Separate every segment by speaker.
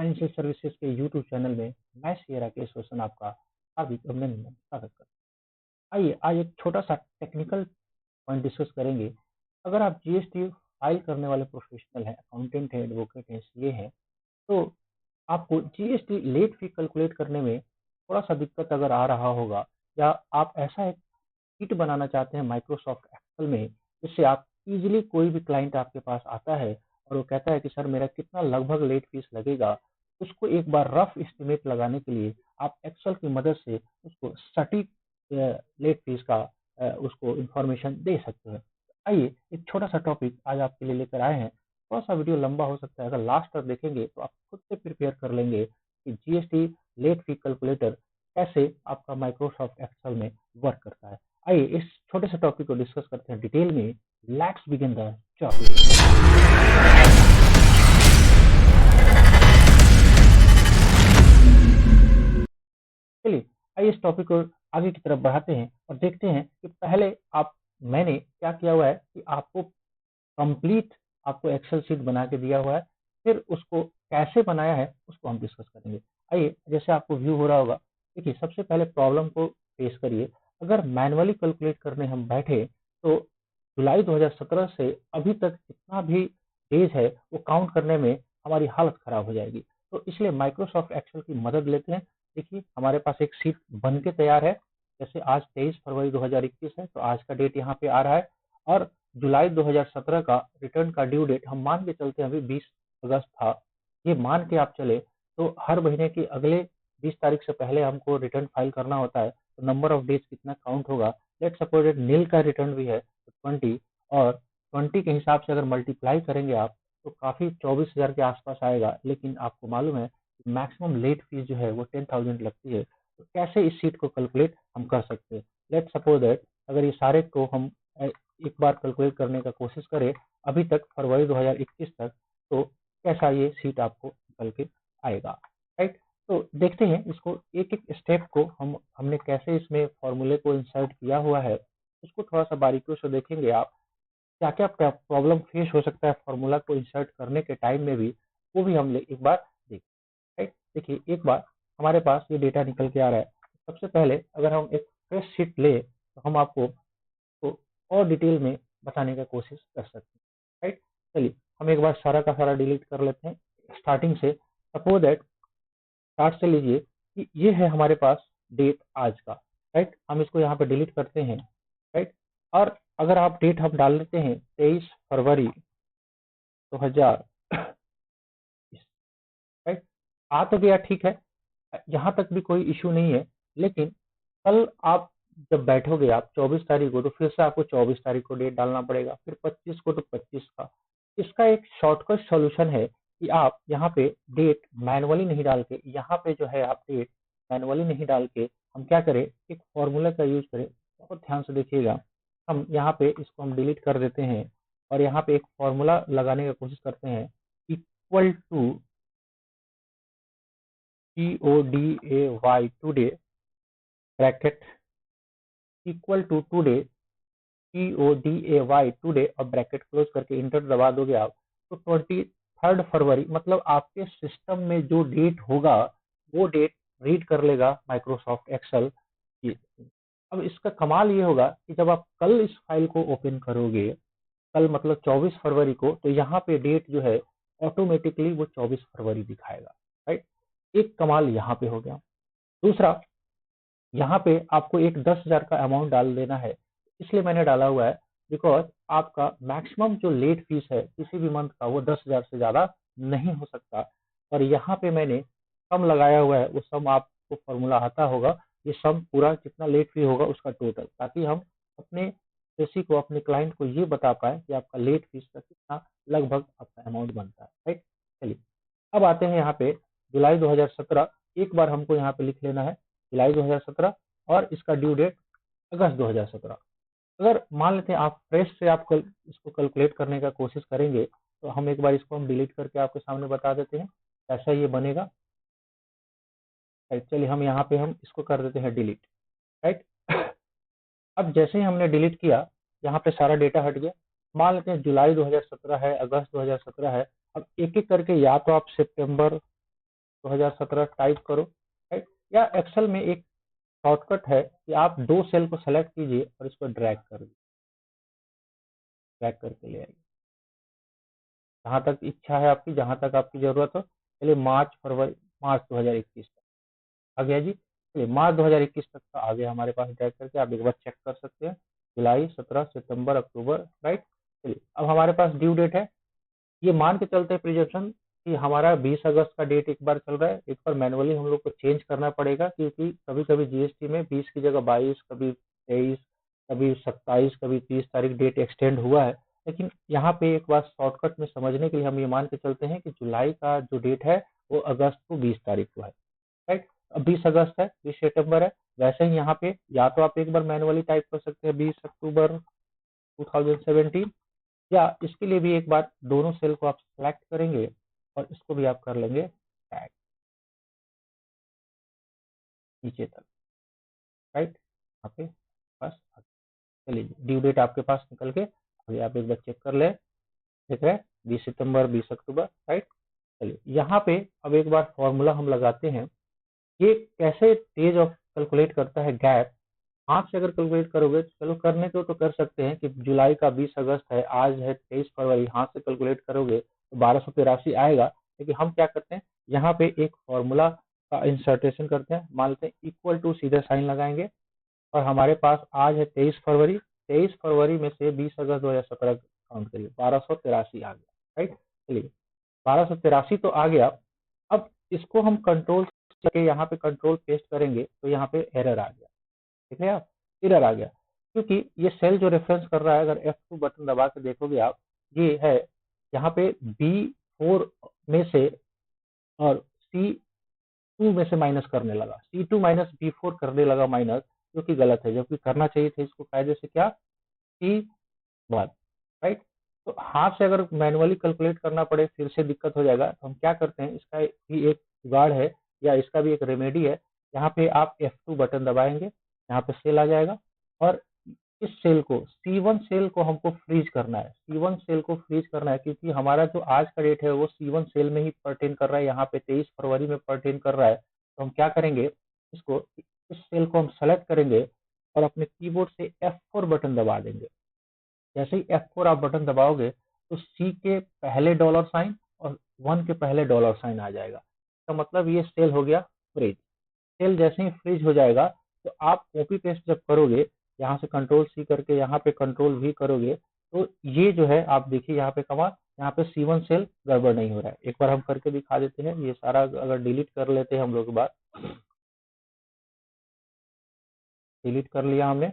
Speaker 1: Financial services के YouTube channel में मैं सी राकेश रोशन आपका हार्दिक अभिनंदन स्वागत करता हूँ। आइए आज एक छोटा सा टेक्निकल पॉइंट डिस्कस करेंगे। अगर आप जीएसटी फाइल करने वाले प्रोफेशनल हैं, अकाउंटेंट हैं, एडवोकेट हैं, सीए हैं, तो आपको जीएसटी लेट फी कैलकुलेट करने में थोड़ा सा दिक्कत अगर आ रहा होगा, या आप ऐसा एक शीट बनाना चाहते हैं माइक्रोसॉफ्ट एक्सेल में, जिससे आप इजीली कोई भी क्लाइंट आपके पास आता है और वो कहता है कि सर मेरा कितना लगभग लेट फीस लगेगा, उसको एक बार रफ एस्टिमेट लगाने के लिए आप एक्सेल की मदद से उसको सटीक लेट फीस का उसको इंफॉर्मेशन दे सकते हैं। आइए एक छोटा सा टॉपिक आज आपके लिए लेकर आए हैं। थोड़ा सा वीडियो लंबा हो सकता है, अगर लास्ट तक देखेंगे तो आप खुद से प्रिपेयर कर लेंगे कि जीएसटी लेट फी कैलकुलेटर कैसे आपका माइक्रोसॉफ्ट एक्सेल में वर्क करता है। आइए इस छोटे से टॉपिक को डिस्कस करते हैं डिटेल में। Let's begin the topic. चलिए आइए इस टॉपिक को आगे की तरफ बढ़ाते हैं और देखते हैं कि पहले मैंने क्या किया हुआ है कि आपको कंप्लीट आपको एक्सेल शीट बना के दिया हुआ है, फिर उसको कैसे बनाया है उसको हम डिस्कस करेंगे। आइए जैसे आपको व्यू हो रहा होगा, देखिए सबसे पहले प्रॉब्लम को फेस करिए। अगर मैनुअली कैलकुलेट करने हम बैठे तो जुलाई 2017 से अभी तक जितना भी डेज है वो काउंट करने में हमारी हालत खराब हो जाएगी। तो इसलिए माइक्रोसॉफ्ट एक्सेल की मदद लेते हैं। देखिए हमारे पास एक शीट बन के तैयार है। जैसे आज 23 फरवरी 2021 है, तो आज का डेट यहाँ पे आ रहा है और जुलाई 2017 का रिटर्न का ड्यू डेट हम मान के चलते हैं, अभी 20 अगस्त था। ये मान के आप चले तो हर महीने की अगले 20 तारीख से पहले हमको रिटर्न फाइल करना होता है। तो नंबर ऑफ डेज कितना काउंट होगा, लेट सपोज नील का रिटर्न भी है तो 20, और 20 के हिसाब से अगर मल्टीप्लाई करेंगे आप तो काफी 24,000 के आसपास आएगा। लेकिन आपको मालूम है मैक्सिमम लेट फीस जो है वो 10,000 लगती है। तो कैसे इस सीट को कैलकुलेट हम कर सकते हैं। लेट सपोज दैट अगर ये सारे को हम एक बार कैलकुलेट करने का कोशिश करें अभी तक फरवरी 2021 तक, तो कैसा ये सीट आपको निकल के आएगा। राइट, तो देखते हैं इसको एक एक स्टेप को हमने कैसे इसमें फॉर्मूले को इंसर्ट किया हुआ है, उसको थोड़ा सा बारीकियों से देखेंगे। आप क्या क्या प्रॉब्लम फेस हो सकता है फॉर्मूला को इंसर्ट करने के टाइम में भी, वो भी हम एक बार देखें। राइट, देखिए एक बार हमारे पास ये डेटा निकल के आ रहा है। सबसे पहले अगर हम एक फ्रेश शीट ले तो हम आपको तो और डिटेल में बताने का कोशिश कर सकते हैं। राइट, चलिए हम एक बार सारा का सारा डिलीट कर लेते हैं स्टार्टिंग से। सपोज दैट स्टार्ट से लीजिए कि ये है हमारे पास डेट आज का। राइट, हम इसको यहाँ पे डिलीट करते हैं। राइट, और अगर आप डेट हम डाल लेते हैं 23 फरवरी 2000, राइट, आ तो गया, ठीक है, यहाँ तक भी कोई इशू नहीं है। लेकिन कल आप जब बैठोगे आप 24 तारीख को, तो फिर से आपको 24 तारीख को डेट डालना पड़ेगा, फिर 25 को तो 25 का। इसका एक शॉर्टकट सॉल्यूशन है कि आप यहाँ पे डेट मैनुअली नहीं डाल के, यहाँ पे जो है आप डेट मैनुअली नहीं डाल के हम क्या करें, एक फॉर्मूला का यूज करें। बहुत ध्यान से देखिएगा, हम यहाँ पे इसको हम डिलीट कर देते हैं और यहाँ पे एक फॉर्मूला लगाने की कोशिश करते हैं। Equal to TODAY today bracket equal to today TODAY today और ब्रैकेट क्लोज करके इंटर दबा दोगे आप, तो 23 फरवरी मतलब आपके सिस्टम में जो डेट होगा वो डेट रीड कर लेगा माइक्रोसॉफ्ट एक्सेल। अब इसका कमाल ये होगा कि जब आप कल इस फाइल को ओपन करोगे, कल मतलब 24 फरवरी को, तो यहाँ पे डेट जो है ऑटोमेटिकली वो 24 फरवरी दिखाएगा। राइट, एक कमाल यहाँ पे हो गया। दूसरा, यहाँ पे आपको एक 10,000 का अमाउंट डाल देना है। इसलिए मैंने डाला हुआ है बिकॉज आपका मैक्सिमम जो लेट फीस है किसी भी मंथ का वो 10,000 से ज्यादा नहीं हो सकता। और यहाँ पे मैंने सम लगाया हुआ है, वो सम आपको फॉर्मूला आता होगा, ये सम पूरा जितना लेट फी होगा उसका टोटल, ताकि हम अपने किसी को, अपने क्लाइंट को ये बता पाए कि आपका लेट फीस का कितना लगभग आपका अमाउंट बनता है। राइट, चलिए अब आते हैं यहाँ पे जुलाई 2017। एक बार हमको यहाँ पे लिख लेना है जुलाई 2017 और इसका ड्यू डेट अगस्त 2017। अगर मान लेते हैं आप फ्रेश से आप कल इसको कैलकुलेट करने का कोशिश करेंगे, तो हम एक बार इसको हम डिलीट करके आपके सामने बता देते हैं कैसा ये बनेगा। राइट, चलिए हम यहाँ पे हम इसको कर देते हैं डिलीट। राइट, अब जैसे ही हमने डिलीट किया यहाँ पे सारा डेटा हट गया। मान लेते हैं जुलाई 2017 है, अगस्त 2017 है। अब एक एक करके या तो आप सितंबर 2017 टाइप करो, राइट। या एक्सेल में एक शॉर्टकट है कि आप 2 सेल को सेलेक्ट कीजिए और इसको ड्रैग कर दीजिए, ड्रैग करके ले आइए जहाँ तक इच्छा है आपकी, जहाँ तक आपकी जरूरत हो। चलिए मार्च 2021 तक आ गया जी। चलिए मार्च 2021 तक का आ गया हमारे पास, ड्रैग करके आप एक बार चेक कर सकते हैं। जुलाई, 17, सितंबर, अक्टूबर, राइट। चलिए अब हमारे पास ड्यू डेट है। ये मान के चलते हैं प्रिजप्शन कि हमारा 20 अगस्त का डेट एक बार चल रहा है। एक बार मैनुअली हम लोग को चेंज करना पड़ेगा, क्योंकि कभी कभी जीएसटी में 20 की जगह 22, कभी 23, कभी 27, कभी 30 तारीख डेट एक्सटेंड हुआ है। लेकिन यहाँ पे एक बार शॉर्टकट में समझने के लिए हम ये मान के चलते हैं कि जुलाई का जो डेट है वो अगस्त को 20 तारीख को है, राइट। अब 20 अगस्त है, 20 सितंबर है। वैसे ही यहाँ पे या तो आप एक बार मैनुअली टाइप कर सकते हैं 20 अक्टूबर 2017, या इसके लिए भी एक बार दोनों सेल को आप सेलेक्ट करेंगे और इसको भी आप कर लेंगे टैग नीचे तक, राइट। यहाँ पे बस चलिए ड्यू डेट आपके पास निकल के अभी आप एक बार चेक कर ले, देख रहे हैं 20 सितंबर 20 अक्टूबर, राइट। चलिए यहाँ पे अब एक बार फॉर्मूला हम लगाते हैं। ये कैसे तेज ऑफ कैलकुलेट करता है गैप। हाथ से अगर कैलकुलेट करोगे, चलो करने को तो कर सकते हैं कि जुलाई का 20 अगस्त है, आज है 23 फरवरी, हाथ से कैलकुलेट करोगे तो 1283 आएगा। लेकिन हम क्या करते हैं, यहाँ पे एक फॉर्मूला का इंसर्टेशन करते हैं। मान लेते हैं इक्वल टू, सीधे साइन लगाएंगे और हमारे पास आज है 23 फरवरी, 23 फरवरी में से 20 अगस्त 2017 काउंट करिए, 1283 आ गया, राइट। चलिए 1283 तो आ गया। अब इसको हम कंट्रोल करके यहाँ पे कंट्रोल पेस्ट करेंगे तो यहाँ पे एरर आ गया, ठीक है आप, एरर आ गया। क्योंकि ये सेल जो रेफरेंस कर रहा है, अगर F2 बटन दबा के देखोगे आप, ये है यहाँ पे B4 में से और C2 में से माइनस करने लगा, C2 माइनस B4 करने लगा माइनस, जो कि गलत है। जबकि करना चाहिए था इसको कायदे से क्या, C1, राइट। तो हाथ से अगर मैनुअली कैलकुलेट करना पड़े फिर से दिक्कत हो जाएगा। तो हम क्या करते हैं, इसका भी एक जुगाड़ है या इसका भी एक रेमेडी है। यहाँ पे आप F2 बटन दबाएंगे, यहाँ पे सेल आ जाएगा और इस सेल को, C1 सेल को हमको फ्रीज करना है। C1 सेल को फ्रीज करना है क्योंकि हमारा जो आज का डेट है वो C1 सेल में ही पर्टेन कर रहा है, यहाँ पे 23 फरवरी में पर्टेन कर रहा है। तो हम क्या करेंगे, इसको, इस सेल को हम सेलेक्ट करेंगे और अपने कीबोर्ड से F4 बटन दबा देंगे। जैसे ही F4 आप बटन दबाओगे तो C के पहले डॉलर साइन और 1 के पहले डॉलर साइन आ जाएगा। तो मतलब ये सेल हो गया फ्रीज। सेल जैसे ही फ्रीज हो जाएगा तो आप कॉपी पेस्ट जब करोगे, यहाँ से कंट्रोल C करके यहाँ पे कंट्रोल V करोगे, तो ये जो है आप देखिए यहाँ पे कमाल, यहाँ पे C1 सेल गड़बड़ नहीं हो रहा है। एक बार हम करके दिखा देते हैं। ये सारा अगर डिलीट कर लेते हैं हम लोग, बात डिलीट कर लिया हमने,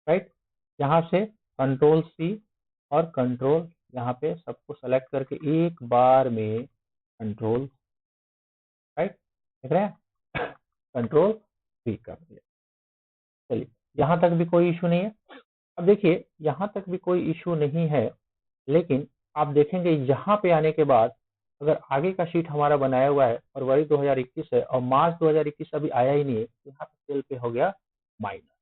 Speaker 1: राइट। यहाँ से कंट्रोल C और कंट्रोल यहाँ पे सबको सेलेक्ट करके एक बार में कंट्रोल, राइट, देख रहे हैं, कंट्रोल V कर दिया। चलिए यहाँ तक भी कोई इशू नहीं है। अब देखिए यहाँ तक भी कोई इशू नहीं है, लेकिन आप देखेंगे यहाँ पे आने के बाद अगर आगे का शीट हमारा बनाया हुआ है फरवरी 2021 है और मार्च 2021 अभी आया ही नहीं है, तो यहाँ पे सेल पे हो गया माइनस,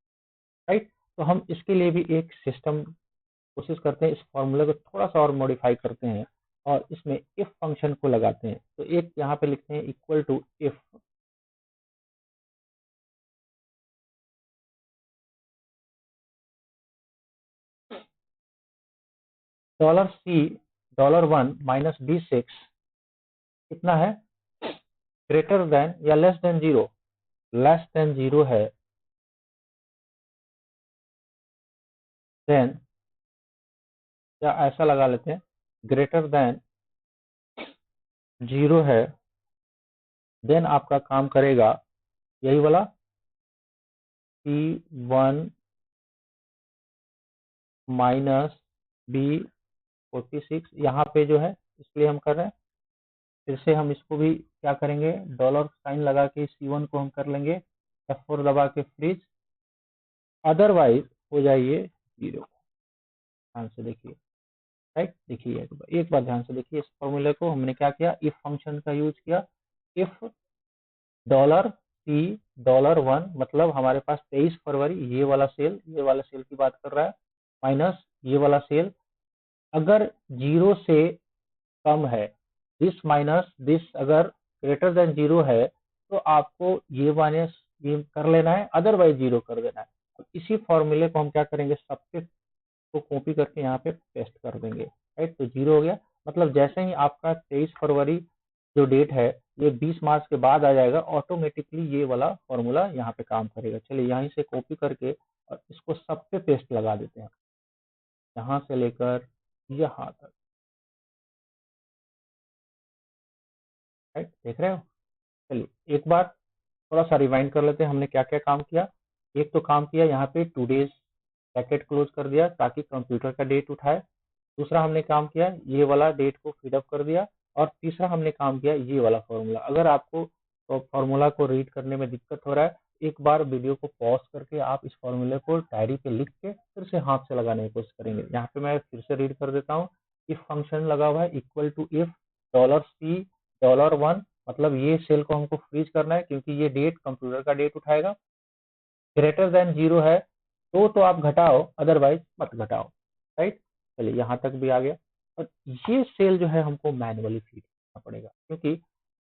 Speaker 1: राइट। तो हम इसके लिए भी एक सिस्टम कोशिश करते हैं, इस फॉर्मूले को थोड़ा सा और मॉडिफाई करते हैं और इसमें इफ फंक्शन को लगाते हैं। तो एक यहाँ पे लिखते हैं equal to if $C$1 minus B6 कितना है, ग्रेटर देन या less than zero, less than zero है, देन या ऐसा लगा लेते हैं ग्रेटर देन जीरो है, देन आपका काम करेगा यही वाला C1 माइनस B46 यहाँ पे जो है, इसलिए हम कर रहे हैं। फिर से हम इसको भी क्या करेंगे, डॉलर साइन लगा के C1 को हम कर लेंगे F4 दबा के फ्रीज, अदरवाइज हो जाइए जीरो। ध्यान से देखिए, राइट, देखिए एक बार ध्यान से देखिए। इस फॉर्मूले को हमने क्या किया, इफ फंक्शन का यूज किया। इफ $C$1 मतलब हमारे पास 23 फरवरी, ये वाला सेल की बात कर रहा है, माइनस ये वाला सेल अगर जीरो से कम है, दिस माइनस दिस अगर ग्रेटर देन 0 है तो आपको ये माइनस ये कर लेना है, अदरवाइज 0 कर देना है। अब इसी फॉर्मूले को हम क्या करेंगे, सबके को कॉपी करके यहाँ पे पेस्ट कर देंगे, राइट। तो 0 हो गया, मतलब जैसे ही आपका 23 फरवरी जो डेट है ये 20 मार्च के बाद आ जाएगा, ऑटोमेटिकली ये वाला फॉर्मूला यहाँ पे काम करेगा। चलिए यहीं से कॉपी करके और इसको सब पे पेस्ट लगा देते हैं, यहाँ से लेकर यहाँ तक, राइट, देख रहे हो। चलिए एक बार थोड़ा सा रिवाइंड कर लेते हैं, हमने क्या क्या काम किया। एक तो काम किया यहाँ पे 2 डेज ब्रैकेट क्लोज कर दिया ताकि कंप्यूटर का डेट उठाए। दूसरा हमने काम किया ये वाला डेट को फीडअप कर दिया। और तीसरा हमने काम किया ये वाला फॉर्मूला। अगर आपको फॉर्मूला को रीड करने में दिक्कत हो रहा है, एक बार वीडियो को पॉज करके आप इस फॉर्मूले को डायरी पे लिख के फिर से हाथ से लगाने की कोशिश करेंगे। यहाँ पे मैं फिर से रीड कर देता हूँ। इफ फंक्शन लगा हुआ है इक्वल टू इफ $C$1, मतलब ये सेल को हमको फ्रीज करना है क्योंकि ये डेट कंप्यूटर का डेट उठाएगा। ग्रेटर देन 0 है तो आप घटाओ, अदरवाइज मत घटाओ, राइट। चलिए यहाँ तक भी आ गया। और ये सेल जो है हमको मैनुअली फीड करना पड़ेगा क्योंकि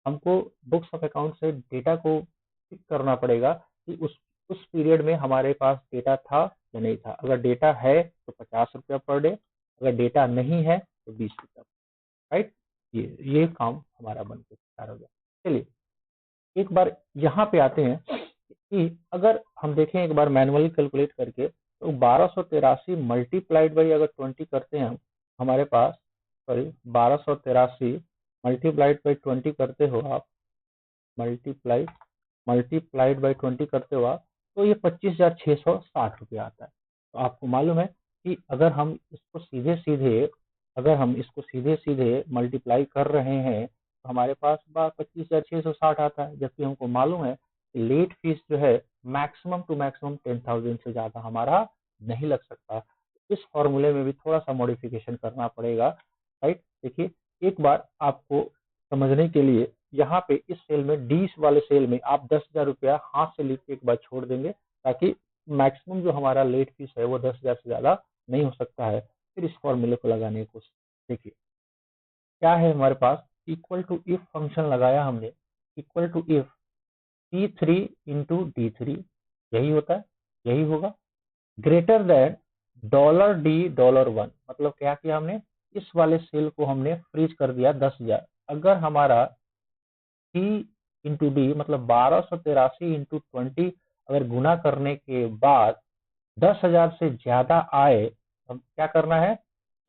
Speaker 1: हमको बुक्स ऑफ अकाउंट से डेटा को पिक करना पड़ेगा कि उस पीरियड में हमारे पास डेटा था या नहीं था। अगर डेटा है तो ₹50 पर डे, अगर डेटा नहीं है तो ₹20, राइट। ये काम हमारा बन के तैयार हो गया। चलिए एक बार यहाँ पे आते हैं कि अगर हम देखें एक बार मैनुअली कैलकुलेट करके तो 1283 मल्टीप्लाइड बाई अगर 20 करते हैं हम, हमारे पास सॉरी 1283 मल्टीप्लाइड बाई 20 करते हो आप, मल्टीप्लाइड बाई 20 करते हो आप, तो ये 25,660 रुपये आता है। तो आपको मालूम है कि अगर हम इसको सीधे सीधे मल्टीप्लाई कर रहे हैं तो हमारे पास 25,660 आता है, जबकि हमको मालूम है कि लेट फीस जो है मैक्सिमम टू मैक्सिमम 10,000 से ज्यादा हमारा नहीं लग सकता। इस फॉर्मूले में भी थोड़ा सा मॉडिफिकेशन करना पड़ेगा, राइट। देखिए एक बार आपको समझने के लिए यहाँ पे इस सेल में डी वाले सेल में आप 10,000 रुपया हाथ से लिख के एक बार छोड़ देंगे ताकि मैक्सिमम जो हमारा लेट फीस है वो 10,000 से ज्यादा नहीं हो सकता है। फिर इस फॉर्मूले को लगाने की कोशिश देखिए क्या है हमारे पास, इक्वल टू इफ फंक्शन लगाया हमने, equal to if C3 into D3, यही होता है, यही होगा। ग्रेटर देन $D$1, मतलब क्या किया हमने, इस वाले सेल को हमने फ्रीज कर दिया 10,000। अगर हमारा C इंटू डी मतलब 1283 इंटू 20 अगर गुना करने के बाद 10,000 से ज्यादा आए तो क्या करना है,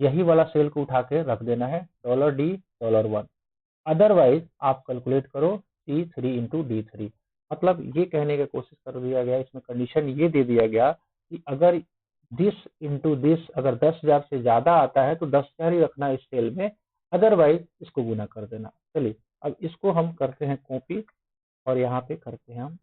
Speaker 1: यही वाला सेल को उठा के रख देना है $D$1। अदरवाइज आप कैलकुलेट करो C3 इंटू D3, मतलब ये कहने की कोशिश कर दिया गया, इसमें कंडीशन ये दे दिया गया कि अगर दिस इंटू दिस अगर 10,000 से ज्यादा आता है तो 10,000 ही रखना इस सेल में, अदरवाइज इसको गुना कर देना। चलिए अब इसको हम करते हैं कॉपी और यहाँ पे करते हैं हम,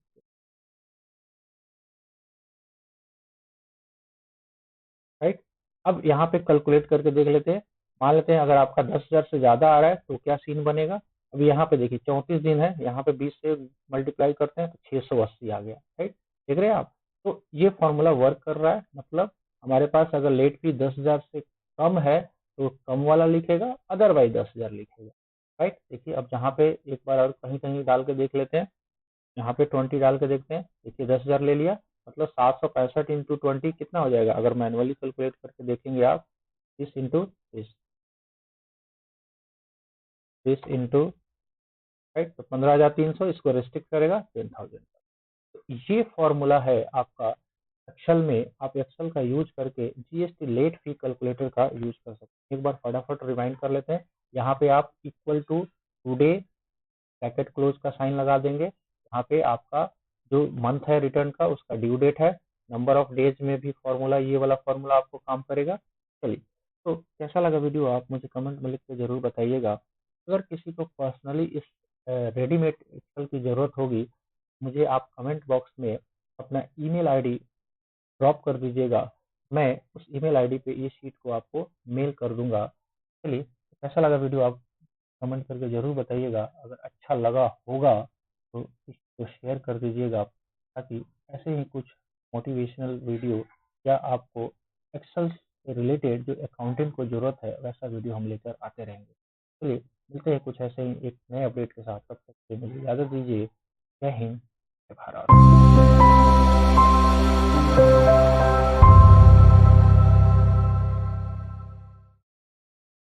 Speaker 1: राइट। अब यहाँ पे कैलकुलेट करके देख लेते हैं। मान लेते हैं अगर आपका 10,000 से ज्यादा आ रहा है तो क्या सीन बनेगा। अब यहाँ पे देखिए 34 दिन है, यहाँ पे 20 से मल्टीप्लाई करते हैं तो 680 आ गया, राइट। देख रहे हैं आप, तो ये फॉर्मूला वर्क कर रहा है। मतलब हमारे पास अगर लेट फी 10,000 से कम है तो कम वाला लिखेगा, अदरवाइज 10,000 लिखेगा, राइट। देखिए अब जहाँ पे एक बार और कहीं कहीं डाल के देख लेते हैं, यहाँ पे 20 डाल के देखते हैं। देखिए 10,000 ले लिया, मतलब 765 इंटू 20 कितना हो जाएगा, अगर मैनुअली कैलकुलेट करके देखेंगे आप, this into this, this into, right. तो 15,300 इसको रेस्ट्रिक्ट करेगा 10,000। तो ये फॉर्मूला है आपका एक्सेल में। आप एक्सेल का यूज करके जीएसटी लेट फी कैलकुलेटर का यूज कर सकते हैं। एक बार फटाफट रिमाइंड कर लेते हैं। यहाँ पे आप equal to today bracket close का साइन लगा देंगे। यहाँ पे आपका जो मंथ है रिटर्न का उसका ड्यू डेट है। नंबर ऑफ डेज में भी फॉर्मूला ये वाला फॉर्मूला आपको काम करेगा। चलिए तो कैसा लगा वीडियो आप मुझे कमेंट में लिख के जरूर बताइएगा। अगर किसी को पर्सनली इस रेडीमेड एक्सेल की जरूरत होगी, मुझे आप कमेंट बॉक्स में अपना ईमेल आईडी ड्रॉप कर दीजिएगा। मैं उस ईमेल आईडी पे ये शीट को आपको मेल कर दूंगा। चलिए कैसा लगा वीडियो आप कमेंट करके ज़रूर बताइएगा। अगर अच्छा लगा होगा तो इसको शेयर कर दीजिएगा ताकि ऐसे ही कुछ मोटिवेशनल वीडियो या आपको एक्सेल से रिलेटेड जो अकाउंटेंट को ज़रूरत है वैसा वीडियो हम लेकर आते रहेंगे। चलिए मिलते हैं कुछ ऐसे ही एक नए अपडेट के साथ, तब तक के लिए मुझे इजाज़त दीजिए। जय हिंद, जय भारत।